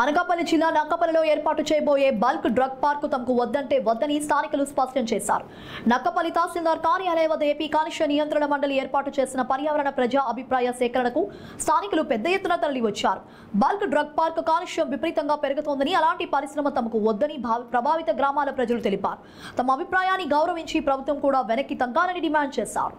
అనకాపల్లి జిల్లా నక్కపల్లిలో ఏర్పాటు చేయబోయే బల్క్ డ్రగ్ పార్క్ తమకు వద్దంటే వద్దని స్థానికులు స్పష్టం చేశారు. నక్కపల్లి తహసీల్దార్ కార్యాలయం వద్ద ఏపీ కాలుష్య నియంత్రణ మండలి ఏర్పాటు చేసిన పర్యావరణ ప్రజా అభిప్రాయ సేకరణకు స్థానికులు పెద్ద ఎత్తున తరలివచ్చారు. బల్క్ డ్రగ్ పార్క్ కాలుష్యం విపరీతంగా పెరుగుతోందని, అలాంటి పరిశ్రమ తమకు వద్దని ప్రభావిత గ్రామాల ప్రజలు తెలిపారు. తమ అభిప్రాయాన్ని గౌరవించి ప్రభుత్వం కూడా వెనక్కి తగ్గాలని డిమాండ్ చేశారు.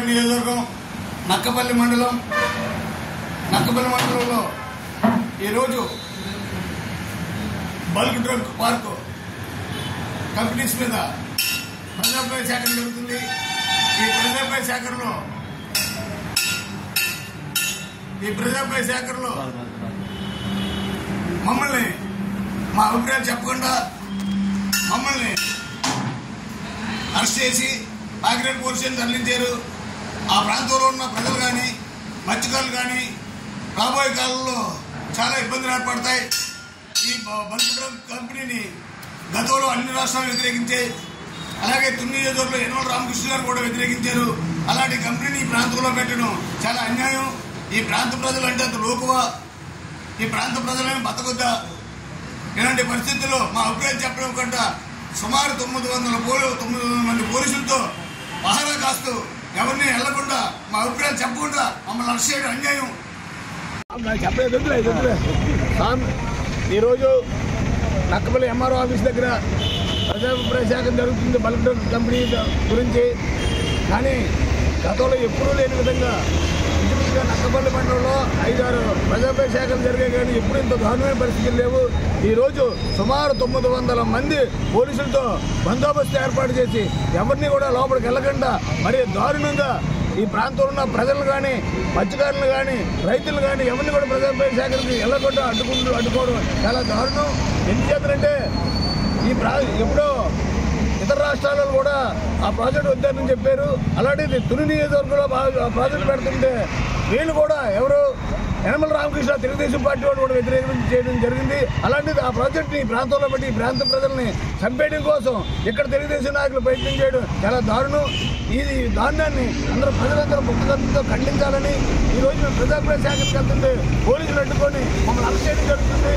నియోజకవర్గం నక్కపల్లి మండలంలో ఈరోజు బల్క్ డ్రగ్ పార్క్ కంపెనీస్ మీద ప్రజాభిప్రాయ సేకరణ జరుగుతుంది. ఈ ప్రజాభిప్రాయ సేకరణలో మమ్మల్ని మా అభిప్రాయాలు చెప్పకుండా మమ్మల్ని అరెస్ట్ చేసి పాకిరేట్ పోలీస్ స్టేషన్ తరలించారు. ఆ ప్రాంతంలో ఉన్న ప్రజలు కానీ మత్స్యకారులు కానీ రాబోయే కాలంలో చాలా ఇబ్బందులు ఏర్పడతాయి. ఈ బల్క్ డ్రగ్ కంపెనీని గతంలో అన్ని రాష్ట్రాలు వ్యతిరేకించాయి. అలాగే తుని నియోజకవర్గంలో యనమల రామకృష్ణ గారు కూడా వ్యతిరేకించారు. అలాంటి కంపెనీని ఈ ప్రాంతంలో పెట్టడం చాలా అన్యాయం. ఈ ప్రాంత ప్రజలు అంటే అంత లోకువ. ఈ ప్రాంత ప్రజలను బతకొద్దా? ఇలాంటి పరిస్థితుల్లో మా అభిప్రాయం చెప్పడం కంటే సుమారు 900 మంది పోలీసులతో పహారా కాస్తూ ఎవరిని వెళ్లకుండా మా అభిప్రాయం చెప్పకుండా మమ్మల్ని అరెస్ట్ చేయడం అన్యాయం. ఈరోజు నక్కపల్లి ఎంఆర్ఓ ఆఫీస్ దగ్గర ప్రజాభిప్రాయ సేకరణ జరుగుతుంది బల్క్ డ్రగ్ కంపెనీ గురించి. కానీ గతంలో ఎప్పుడూ లేని విధంగా ఇంచుమించుగా నక్కపల్లి మండలంలో 5-6 ప్రజాభిప్రాయ సేకరణ జరిగాయి. కానీ ఎప్పుడు ఇంత దారుణమైన పరిస్థితులు లేవు. ఈరోజు సుమారు 900 మంది పోలీసులతో బందోబస్తు ఏర్పాటు చేసి ఎవరిని కూడా లోపలికి వెళ్ళకుండా మరి దారుణంగా ఈ ప్రాంతంలో ఉన్న ప్రజలు కానీ మత్స్యకారులు కానీ రైతులు కానీ ఎవరిని కూడా ప్రజాభిప్రాయ సేకరణకి వెళ్ళకుండా అడ్డుకోవడం చాలా దారుణం. ఎందుచేతంటే ఎప్పుడో ఇతర రాష్ట్రాలలో కూడా ఆ ప్రాజెక్టు వద్దని చెప్పారు. అలాంటిది తుని నియోజకవర్గంలో ప్రాజెక్టు పెడుతుంటే వీళ్ళు కూడా ఎవరు యనమల రామకృష్ణ తెలుగుదేశం పార్టీ వాడు కూడా వ్యతిరేకం చేయడం జరిగింది. అలాంటిది ఆ ప్రాజెక్టుని ఈ ప్రాంతంలో పెట్టి ఈ ప్రాంత ప్రజల్ని చంపేయడం కోసం ఇక్కడ తెలుగుదేశం నాయకులు ప్రయత్నం చేయడం చాలా దారుణం. ఈ దారుణాన్ని ప్రజలందరూ ముఖ్యమంత్రితో ఖండించాలని ఈరోజు మేము ప్రజాభిప్రాయ సేకరణకి వెళ్తుంటే పోలీసులు అడ్డుకొని మమ్మల్ని అరెస్ట్ చేయడం జరుగుతుంది.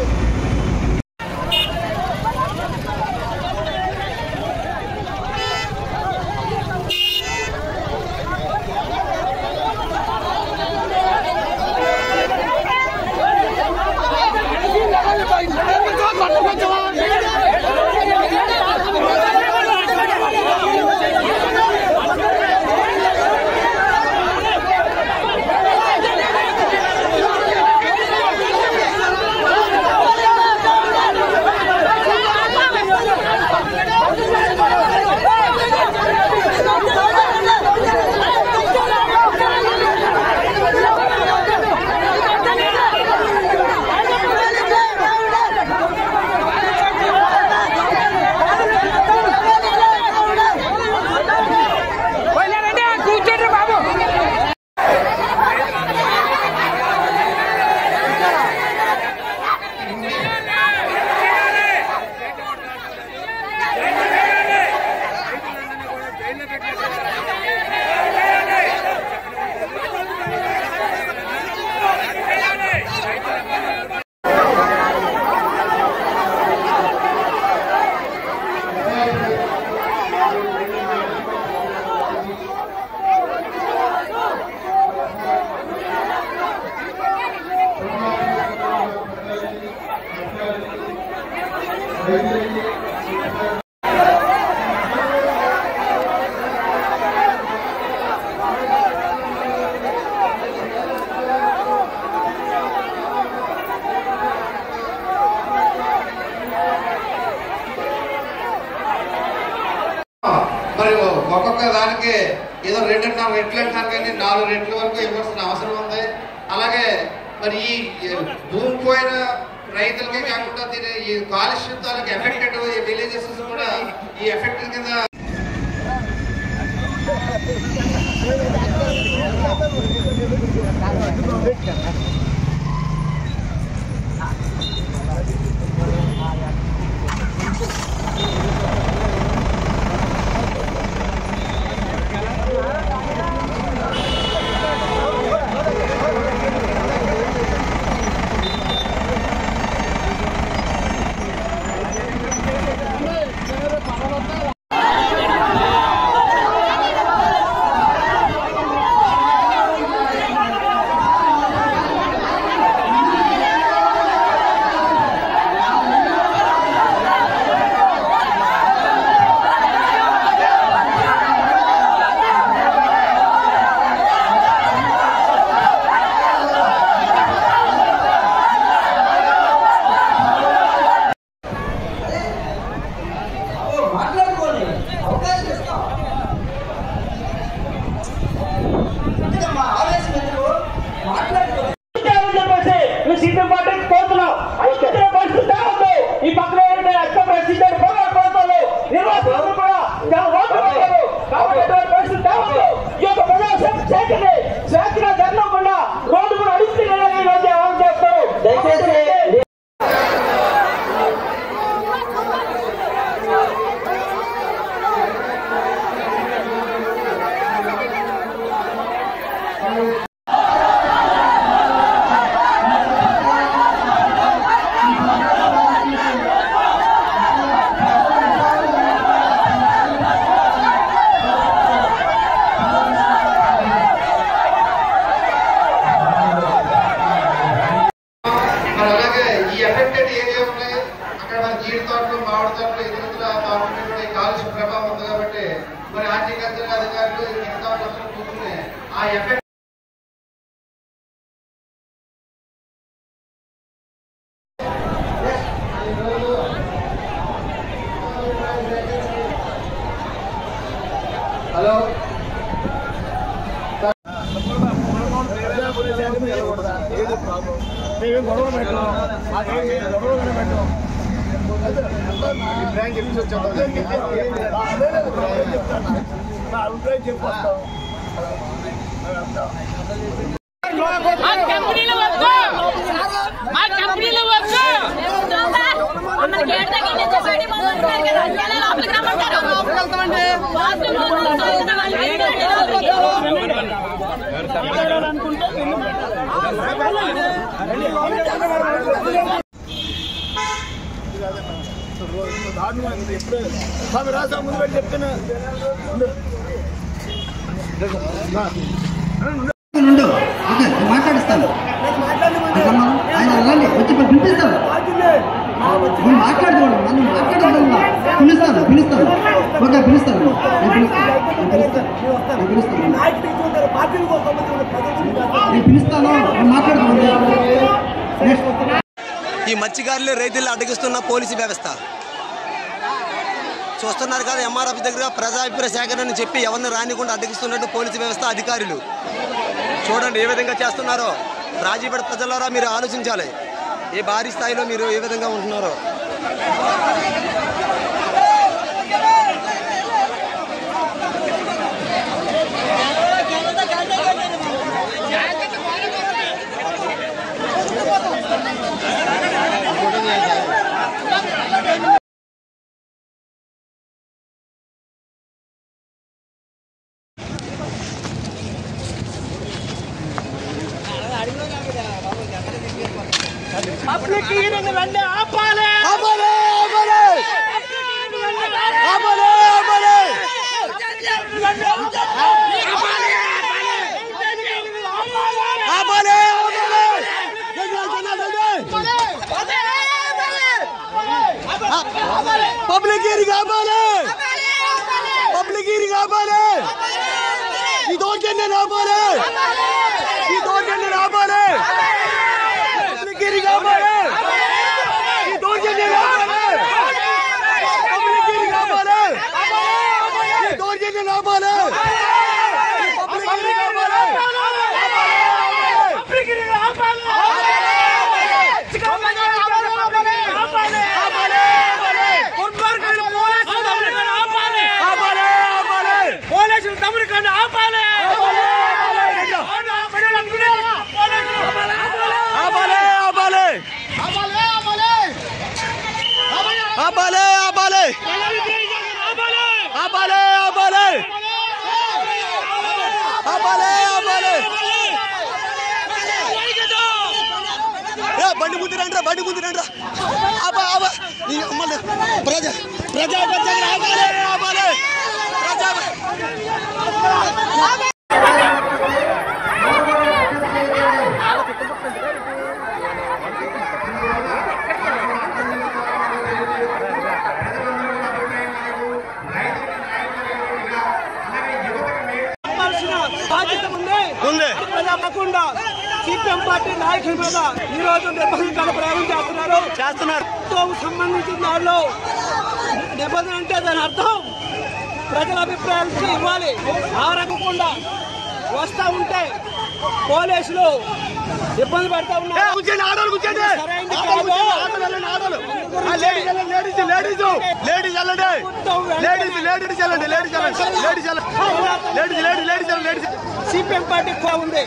మరి ఒక్కొక్క దానికి ఏదో 2.5 రెట్లు అంటారు కానీ 4 రెట్ల వరకు ఇవ్వాల్సిన అవసరం ఉంది. అలాగే మరి ఈ భూమి పోయిన రైతులకే కాకుండా దీని ఈ కాలుష్యం తాలూకు ఎఫెక్టెడ్ విలేజెస్ కూడా ఈ ఎఫెక్ట్ కింద కాలుష్య ప్రభావం ఉంది కాబట్టి మరి హార్టికల్చర్ అధికారులు మిగతా వాళ్ళందరూ కూర్చుని ఆ ఎఫెక్ట్ హలో గొడవ పెట్టాం అభిప్రాయం చెప్పొస్తాం ఎప్పుడు స్వామి రాసా ముందు పెట్టి చెప్తున్నా మాట్లాడిస్తాను ఆయన రండి వచ్చి పిలిపిస్తాను మాట్లాడదు నన్ను మాట్లాడదు పిలుస్తాను పిలుస్తాను ఓకే పిలుస్తాను నేను పిలుస్తాను మాట్లాడుతున్నాను. ఈ మత్స్యకారులు రైతులు అడ్డగిస్తున్న పోలీసు వ్యవస్థ చూస్తున్నారు కదా. ఎంఆర్ ఆఫీస్ దగ్గర ప్రజాభిప్రాయ సేకరణ అని చెప్పి ఎవరిని రానికుండా అడ్డగిస్తున్నట్టు పోలీసు వ్యవస్థ అధికారులు చూడండి ఏ విధంగా చేస్తున్నారో. రాజీపేట ప్రజలారా మీరు ఆలోచించాలి ఏ భారీ స్థాయిలో మీరు ఏ విధంగా ఉంటున్నారో. పబ్లిక్ హియరింగ్ ఆపాలి, పబ్లిక్ హియరింగ్ ఆపాలి, ఈ దౌర్జన్యం ఆపాలి, ఈ దౌర్జన్యం ఆపాలి, పబ్లిక్ హియరింగ్ ఆపాలి, ఈ దౌర్జన్యం ఆపాలి, పబ్లిక్ హియరింగ్ ఆపాలి, ఈ దౌర్జన్యం ఆపాలి, పబ్లిక్ హియరింగ్ ఆపాలి, పబ్లిక్ హియరింగ్ ఆపాలి. బండి ముందు రండి, బండి ముందు రండి. కాకుండా సిపిఎం పార్టీ నాయకుల మీద ఈ రోజు నిబంధనలు ప్రయోగం చేస్తున్నారు. సంబంధించిన దానిలో నిబంధన అంటే దాని అర్థం ప్రజల అభిప్రాయాలు ఇవ్వాలి. ఆ రకకుండా వస్తా ఉంటే పోలీసులు ఇబ్బంది పెడతా ఉన్నారు. సిపిఎం పార్టీ ఉంది.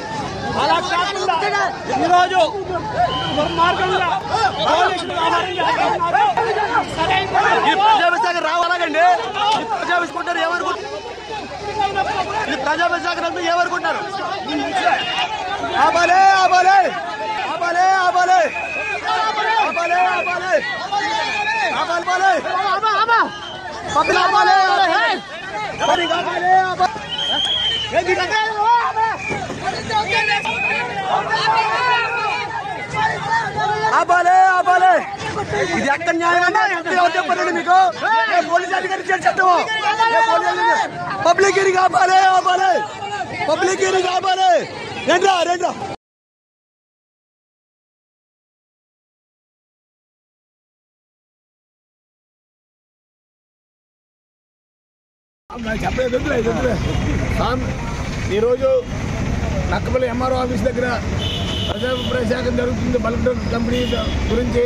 అలా కాకుండా ఈరోజు దుర్మార్గంగా పోలీసులు ప్రజాభిషేకం రావాలండి. ప్రజాభిషేకుంటారు ఏమనుకుంటారు? ప్రజాభిషేకం ఏమనుకుంటారు? ఆపాలే ఆపాలే ఆపాలే ఆపాలే ఆపాలే ఆపాలే ఆపాలే పబ్లిక్ ఆపాలే పబ్లిక్ ఆపాలే ఆపాలే ఆపాలే. ఇది ఎక్కడ న్యాయం అంటే ఎవరు చెప్పండి మీకు? పోలీస్ అధికారి చట్టము. పబ్లిక్ హియరింగ్ ఆపాలే ఆపాలే, పబ్లిక్ హియరింగ్ ఆపాలే. రండ్రా రండ్రా. చెప్పలేదు ఈరోజు నక్కపల్లి ఎంఆర్ఓ ఆఫీస్ దగ్గర ప్రజాభిప్రాయ సేకరణ జరుగుతుంది బల్క్ డ్రగ్ కంపెనీ గురించి.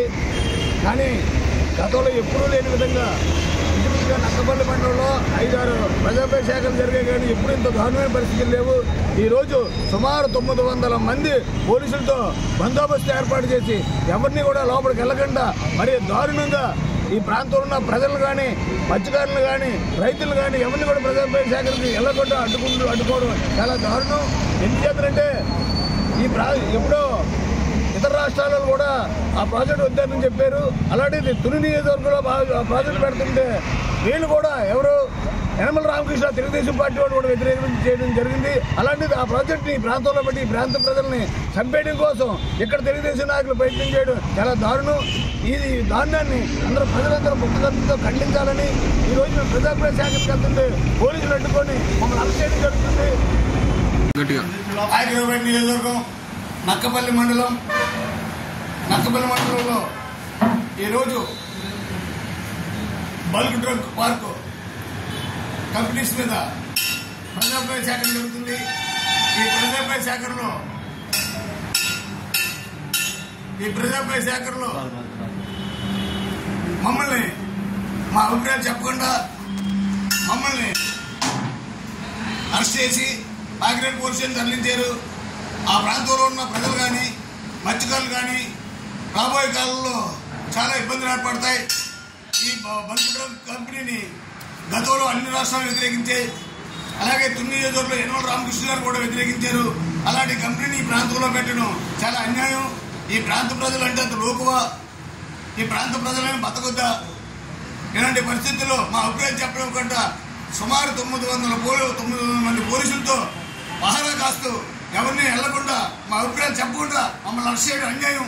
కానీ గతంలో ఎప్పుడూ లేని విధంగా ఇంచుమించుగా నక్కపల్లి మండలంలో 5-6 ప్రజాభిప్రాయ సేకరణ జరిగాయి, కానీ ఎప్పుడు ఇంత దారుణమైన పరిస్థితులు లేవు. ఈరోజు సుమారు 900 మంది పోలీసులతో బందోబస్తు ఏర్పాటు చేసి ఎవరిని కూడా లోపలికి వెళ్ళకుండా మరి దారుణంగా ఈ ప్రాంతంలో ఉన్న ప్రజలు కానీ మత్స్యకారులు కానీ రైతులు కానీ ఎవరిని కూడా ప్రజాభిప్రాయ సేకరణకి వెళ్ళకుండా అడ్డుకోవడం చాలా దారుణం. ఎందుచేతంటే ఎప్పుడో ఇతర రాష్ట్రాలలో కూడా ఆ ప్రాజెక్టు వద్దని చెప్పారు. అలాంటిది తుని నియోజకవర్గంలో ఆ ప్రాజెక్టు పెడుతుంటే వీళ్ళు కూడా ఎవరు యనమల రామకృష్ణ తెలుగుదేశం పార్టీ వాళ్ళు కూడా వ్యతిరేకం చేయడం జరిగింది. అలాంటిది ఆ ప్రాజెక్టుని ఈ ప్రాంతంలో పెట్టి ఈ ప్రాంత ప్రజల్ని చంపేయడం కోసం ఇక్కడ తెలుగుదేశం నాయకులు ప్రయత్నం చేయడం చాలా దారుణం. ఈ దారుణాన్ని ప్రజలందరూ ముక్తగతితో ఖండించాలని ఈరోజు మేము ప్రజాభిప్రాయ సేకరణకు వెళ్తుంటే పోలీసులు అడ్డుకొని మమ్మల్ని అరెస్ట్ చేయడం జరుగుతుంది. హైదరాబాద్ నియోజకవర్గం నక్కపల్లి మండలంలో ఈరోజు బల్క్ డ్రగ్ పార్కు కంపెనీస్ మీద ప్రజాభిప్రాయ సేకరణ జరుగుతుంది. ఈ ప్రజాభిప్రాయ సేకరణలో మమ్మల్ని మా అభిప్రాయాలు చెప్పకుండా మమ్మల్ని అరెస్ట్ చేసి ఆగ్రేడ్ పోలీస్ స్టేషన్ తరలించారు. ఆ ప్రాంతంలో ఉన్న ప్రజలు కానీ మత్స్యకారులు కానీ రాబోయే కాలంలో చాలా ఇబ్బందులు ఏర్పడతాయి. ఈ బల్క్ డ్రగ్ కంపెనీని గతంలో అన్ని రాష్ట్రాలు వ్యతిరేకించాయి. అలాగే తుని నియోజకవర్గంలో యనమల రామకృష్ణ గారు కూడా వ్యతిరేకించారు. అలాంటి కంపెనీని ఈ ప్రాంతంలో పెట్టడం చాలా అన్యాయం. ఈ ప్రాంత ప్రజలు అంటే అంత లోకువా? ఈ ప్రాంత ప్రజలను బతకొద్దా? ఇలాంటి పరిస్థితుల్లో మా అభిప్రాయం చెప్పడం కంటే సుమారు 900 మంది పోలీసులతో పహారా కాస్తూ ఎవరిని వెళ్లకుండా మా అభిప్రాయాలు చెప్పకుండా మమ్మల్ని అరెస్ట్ చేయడం అన్యాయం.